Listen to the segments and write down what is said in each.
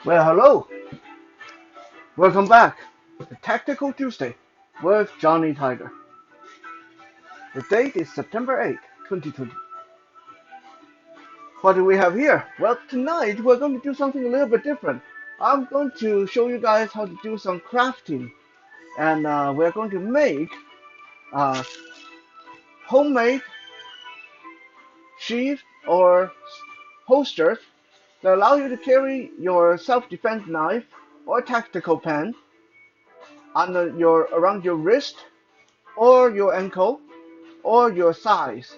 Well, hello. Welcome back to Tactical Tuesday with Johnny Tiger. The date is September 8th, 2020. What do we have here? Well, tonight we're going to do something a little bit different. I'm going to show you guys how to do some crafting, and we're going to make uh, homemade sheath or holsters that allow you to carry your self-defense knife or tactical pen around your wrist or your ankle or your thighs.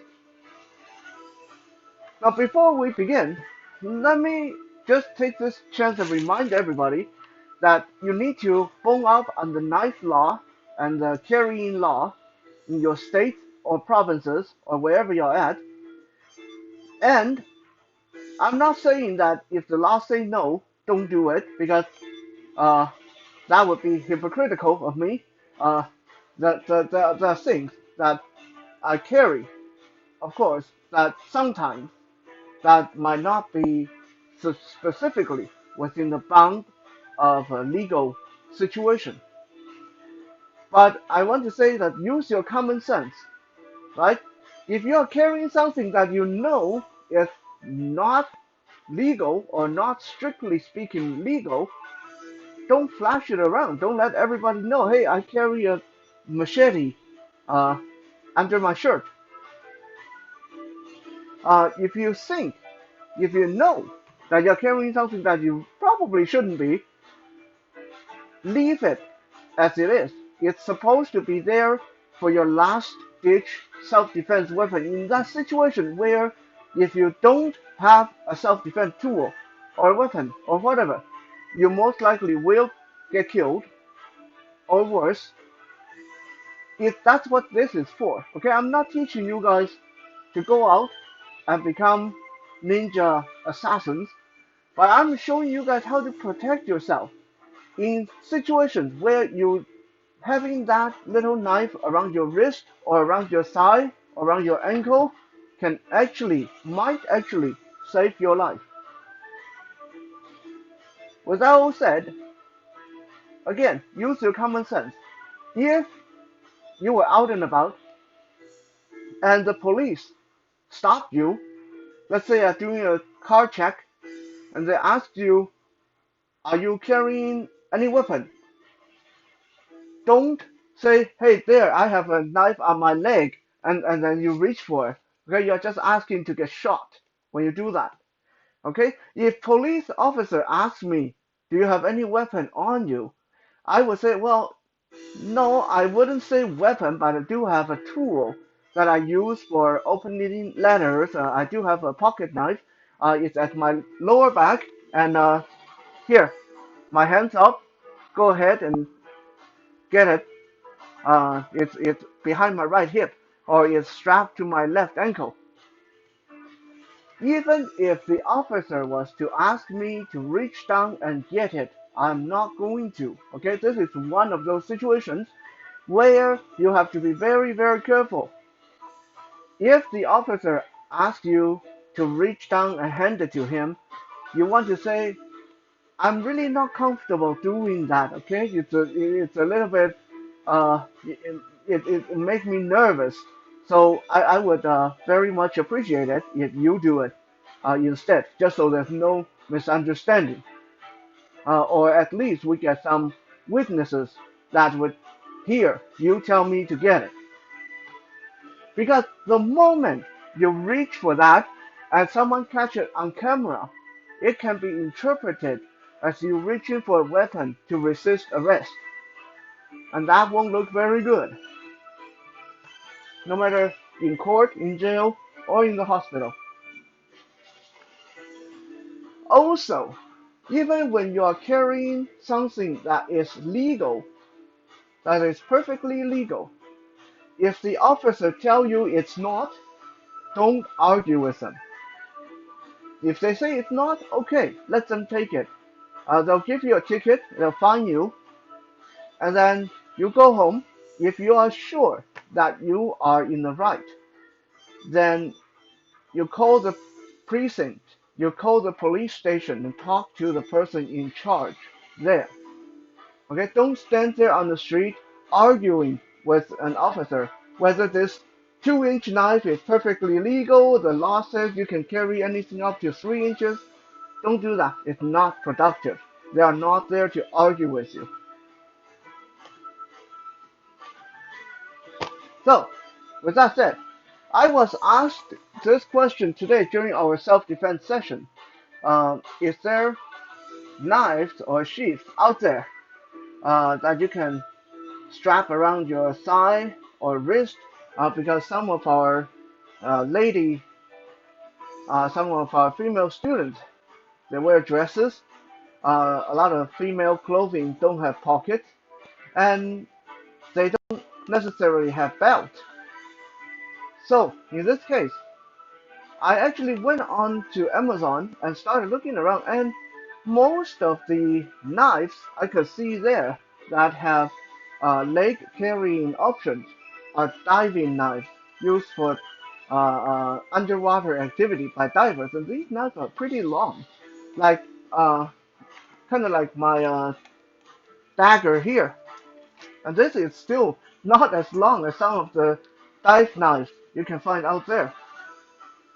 Now, before we begin, let me just take this chance to remind everybody that you need to follow up on the knife law and the carrying law in your state or provinces or wherever you're at. And I'm not saying that if the law say no, don't do it, because uh, that would be hypocritical of me. Uh, the things that I carry, of course, that sometimes that might not be specifically within the bound of a legal situation. But I want to say that use your common sense, right? If you are carrying something that you know is not legal or not strictly speaking legal, don't flash it around. Don't let everybody know, hey, I carry a machete uh, under my shirt. If you think, if you know that you're carrying something that you probably shouldn't be, leave it as it is. It's supposed to be there for your last ditch self defense weapon in that situation where if you don't have a self defense tool or weapon or whatever, you most likely will get killed or worse. If that's what this is for. Okay, I'm not teaching you guys to go out and become ninja assassins, but I'm showing you guys how to protect yourself in situations where you having that little knife around your wrist or around your thigh or around your ankle might actually save your life. With that all said, again, use your common sense. If you were out and about and the police stopped you, let's say you're doing a car check, and they asked you, are you carrying any weapon? Don't say, hey, there, I have a knife on my leg, and then you reach for it. Okay, you're just asking to get shot when you do that. Okay, if police officer asks me, do you have any weapon on you? I would say, well, no, I wouldn't say weapon, but I do have a tool that I use for opening letters. I do have a pocket knife. It's at my lower back, and here, my hands up. Go ahead and get it. It's behind my right hip, or it's strapped to my left ankle. Even if the officer was to ask me to reach down and get it, I'm not going to. Okay, this is one of those situations where you have to be very, very careful. If the officer asks you to reach down and hand it to him, you want to say, I'm really not comfortable doing that. Okay, it's a little bit it makes me nervous. So I would very much appreciate it if you do it instead, just so there's no misunderstanding, or at least we get some witnesses that would hear you tell me to get it. Because the moment you reach for that and someone catch it on camera, it can be interpreted as you reaching for a weapon to resist arrest, and that won't look very good, no matter in court, in jail, or in the hospital. Also, even when you are carrying something that is legal, that is perfectly legal, if the officer tell you it's not, don't argue with them. If they say it's not, okay, let them take it. They'll give you a ticket, they'll fine you, and then you go home. If you are sure that you are in the right, then you call the precinct you call the police station and talk to the person in charge there. Okay, don't stand there on the street arguing with an officer whether this 2-inch knife is perfectly legal. The law says you can carry anything up to 3 inches. Don't do that. It's not productive. They are not there to argue with you. So, with that said, I was asked this question today during our self-defense session. Is there knives or sheaths out there that you can strap around your thigh or wrist? Because some of our female students, they wear dresses. A lot of female clothing don't have pockets, and they don't necessarily have belts. So in this case, I actually went on to Amazon and started looking around, and most of the knives I could see there that have leg carrying options are diving knives used for underwater activity by divers, and these knives are pretty long, like kind of like my dagger here. And this is still not as long as some of the dive knives you can find out there.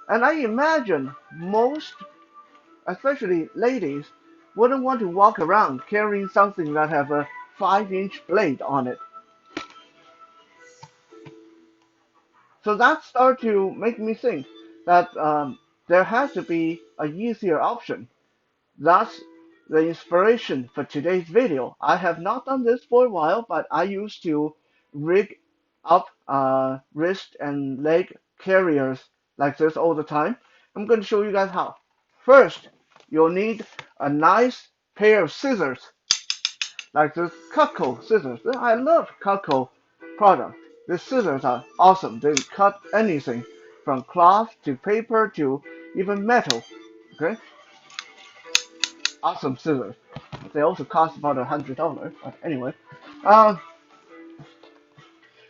And I imagine most, especially ladies, wouldn't want to walk around carrying something that has a 5-inch blade on it. So that started to make me think that there has to be an easier option. Thus, the inspiration for today's video. I have not done this for a while, but I used to rig up wrist and leg carriers like this all the time. I'm going to show you guys how. First, you'll need a nice pair of scissors, like this Cutco scissors. I love Cutco product. These scissors are awesome. They cut anything from cloth to paper to even metal. Okay, awesome scissors. They also cost about $100. But anyway, um,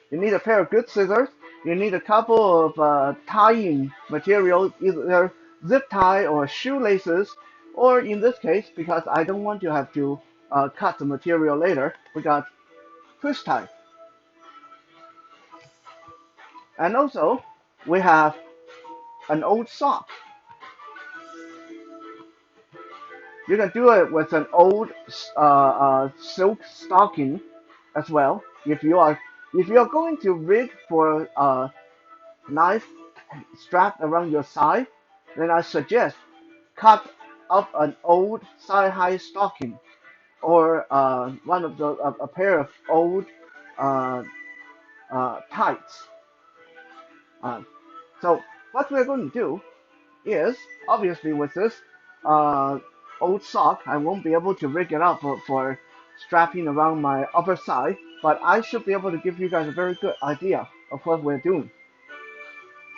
you need a pair of good scissors. You need a couple of tying materials, either zip tie or shoelaces, or in this case, because I don't want to have to cut the material later, we got twist tie. And also, we have an old sock. You can do it with an old silk stocking as well. If you are going to rig for a knife strapped around your side, then I suggest cut up an old thigh-high stocking or a pair of old uh, tights. Uh, so what we're going to do is, obviously with this uh, old sock, I won't be able to rig it up for strapping around my upper side, but I should be able to give you guys a very good idea of what we're doing.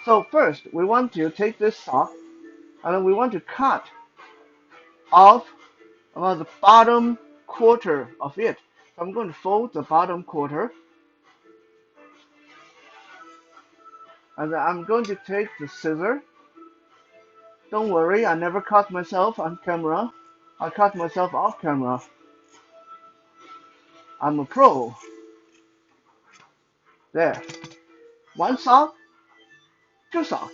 So first, we want to take this sock and then we want to cut off about the bottom quarter of it. So I'm going to fold the bottom quarter, and then I'm going to take the scissor. Don't worry, I never cut myself on camera. I cut myself off camera. I'm a pro. There. One sock, two socks.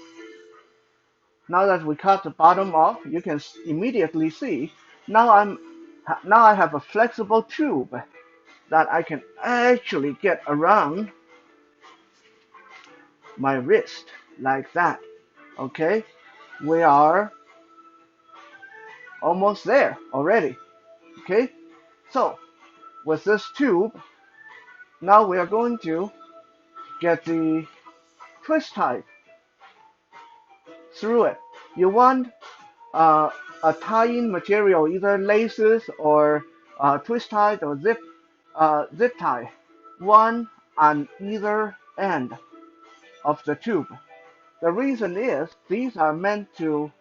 Now that we cut the bottom off, you can immediately see now I have a flexible tube that I can actually get around my wrist like that. Okay, we are almost there already. Okay, so with this tube, now we are going to get the twist tie through it. You want a tying material, either laces or twist tie or zip tie, one on either end of the tube. The reason is these are going to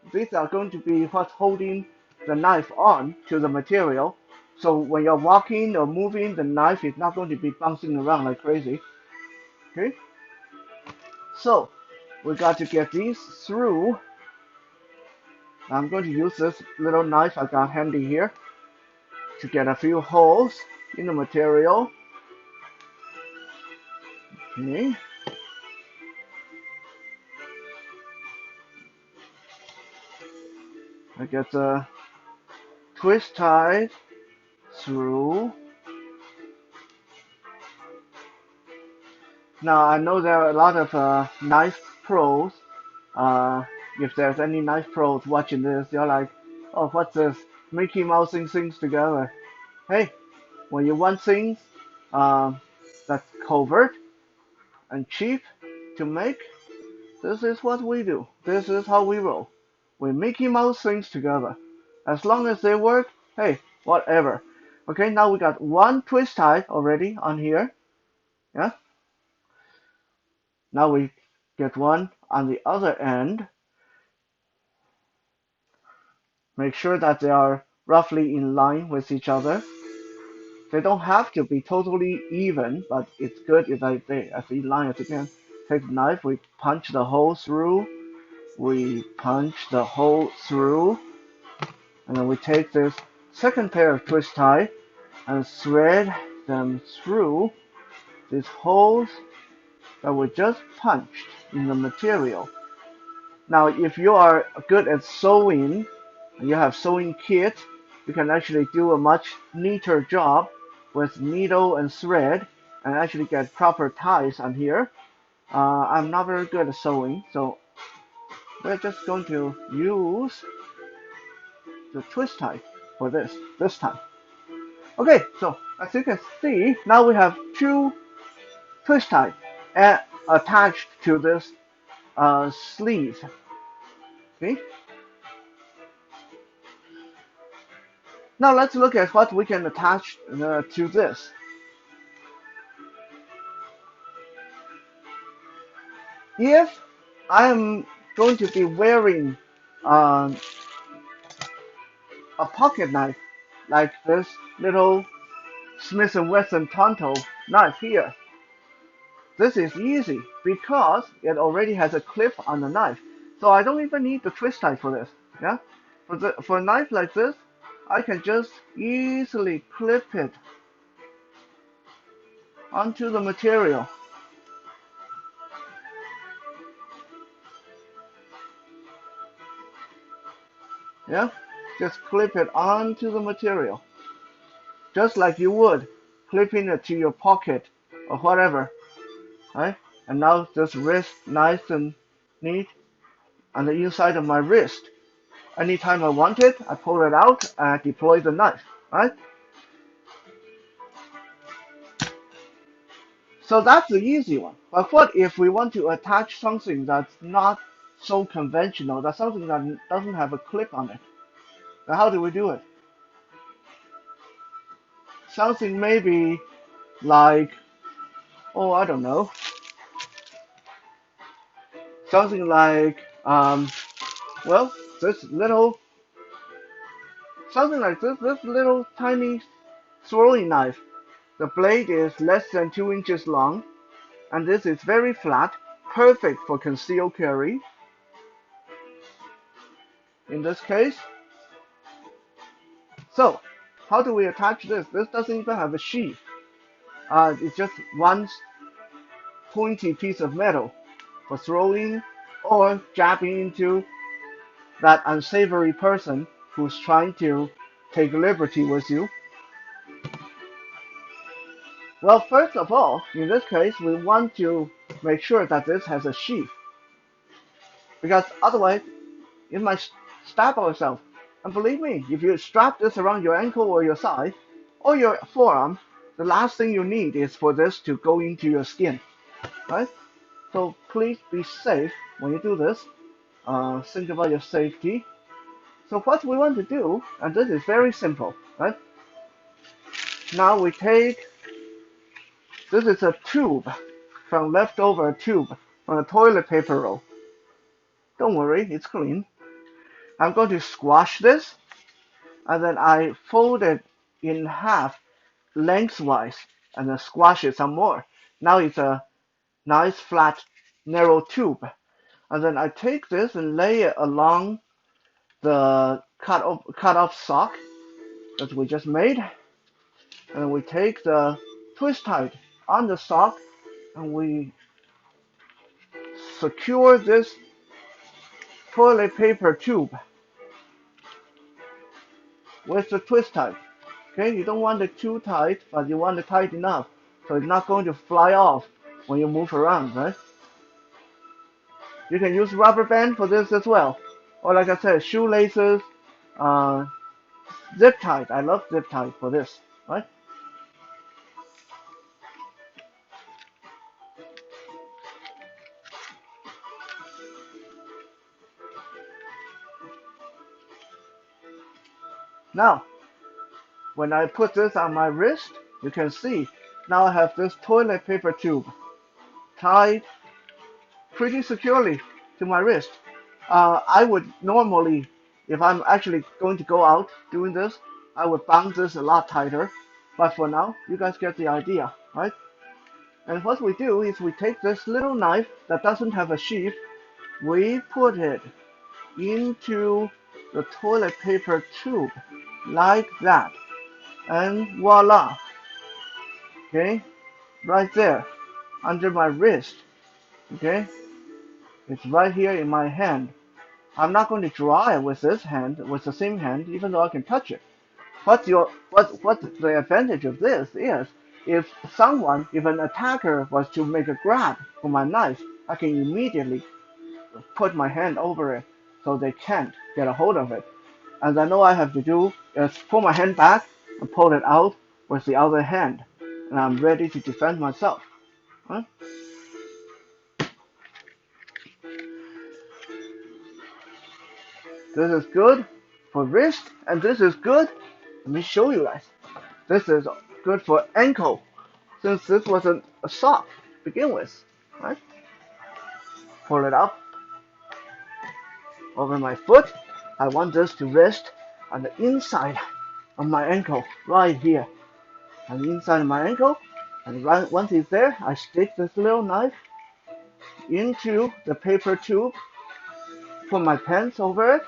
be what's holding the knife on to the material. So when you're walking or moving, the knife is not going to be bouncing around like crazy. Okay? So we got to get these through I'm going to use this little knife I got handy here to get a few holes in the material. Okay. I get the twist tied through. Now I know there are a lot of knife pros. Uh, if there's any knife pros watching this, you're like, oh, what's this? Mickey Mousing things together. Hey, when you want things um, that's covert and cheap to make, this is what we do. This is how we roll. We Mickey Mouse things together. As long as they work, hey, whatever. Okay, now we got one twist tie already on here. Yeah. Now we get one on the other end. Make sure that they are roughly in line with each other. They don't have to be totally even, but it's good if they as in line as you can. Take the knife, we punch the hole through, we punch the hole through, and then we take this second pair of twist tie and thread them through these holes that we just punched in the material. Now, if you are good at sewing, and you have sewing kit, you can actually do a much neater job with needle and thread and actually get proper ties on here. I'm not very good at sewing, so we're just going to use the twist tie for this time. Okay, so as you can see, now we have two twist ties attached to this sleeve. Okay, now let's look at what we can attach to this. If I'm going to be wearing um, a pocket knife like this little Smith & Wesson Tonto knife here, this is easy because it already has a clip on the knife. So I don't even need the twist tie for this. Yeah, for a knife like this, I can just easily clip it onto the material. Yeah, just clip it onto the material, just like you would clipping it to your pocket or whatever. Right? And now this wrist nice and neat on the inside of my wrist. Anytime I want it, I pull it out and I deploy the knife. Right? So that's the easy one. But what if we want to attach something that's not so conventional, that's something that doesn't have a clip on it? Now how do we do it? Something maybe like, oh, I don't know, something like, well, this little, something like this little tiny throwing knife. The blade is less than 2 inches long, and this is very flat, perfect for concealed carry. In this case, so how do we attach this? This doesn't even have a sheath. It's just one pointy piece of metal for throwing or jabbing into that unsavory person who's trying to take liberty with you. Well, first of all, in this case, we want to make sure that this has a sheath, because otherwise it might stab ourselves. And believe me, if you strap this around your ankle or your thigh or your forearm, the last thing you need is for this to go into your skin, right? So please be safe when you do this. Think about your safety. So what we want to do, and this is very simple, right? Now we take, this is a tube from leftover tube from a toilet paper roll. Don't worry, it's clean. I'm going to squash this, and then I fold it in half lengthwise, and then squash it some more. Now it's a nice flat narrow tube. And then I take this and lay it along the cut off sock that we just made, and we take the twist tied on the sock, and we secure this toilet paper tube with the twist tie. Okay, you don't want it too tight, but you want it tight enough so it's not going to fly off when you move around, right? You can use rubber band for this as well, or like I said, shoelaces, uh, zip tie. I love zip tie for this, right? Now, when I put this on my wrist, you can see now I have this toilet paper tube tied pretty securely to my wrist. I would normally, if I'm actually going to go out doing this, I would bound this a lot tighter. But for now, you guys get the idea, right? And what we do is we take this little knife that doesn't have a sheath, we put it into the toilet paper tube like that. And voila, okay, right there under my wrist, okay, it's right here in my hand. I'm not going to draw it with this hand, with the same hand, even though I can touch it. What the advantage of this is, if an attacker was to make a grab for my knife, I can immediately put my hand over it so they can't get a hold of it. And then all I have to do is pull my hand back and pull it out with the other hand, and I'm ready to defend myself. Huh? This is good for wrist, and this is good. Let me show you guys. This is good for ankle, since this was a sock to begin with. Right? Pull it up over my foot. I want this to rest on the inside of my ankle, right here. On the inside of my ankle, and right, once it's there, I stick this little knife into the paper tube, put my pants over it.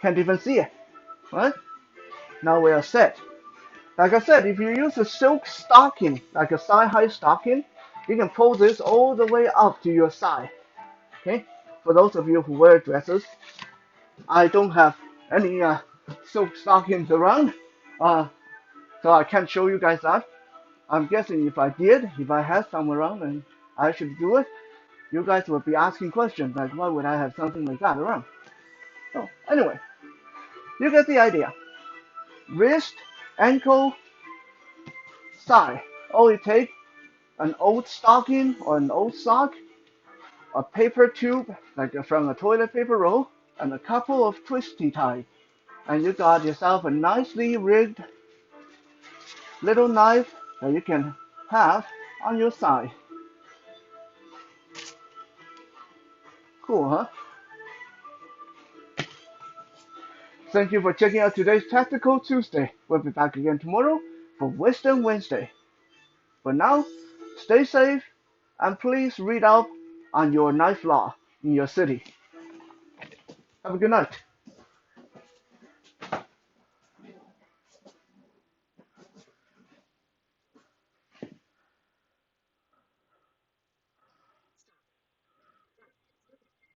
Can't even see it. Right? Now we are set. Like I said, if you use a silk stocking, like a thigh-high stocking, you can pull this all the way up to your thigh. Okay? For those of you who wear dresses, I don't have any silk stockings around, so I can't show you guys that. I'm guessing if I did, if I had some around and I should do it, you guys would be asking questions like, why would I have something like that around? So anyway, you get the idea. Wrist, ankle, thigh. All it takes, an old stocking or an old sock, a paper tube like from a toilet paper roll, and a couple of twisty ties, and you got yourself a nicely rigged little knife that you can have on your side. Cool, huh? Thank you for checking out today's Tactical Tuesday. We'll be back again tomorrow for Wisdom Wednesday. For now, stay safe and please read up on your knife law in your city. Have a good night.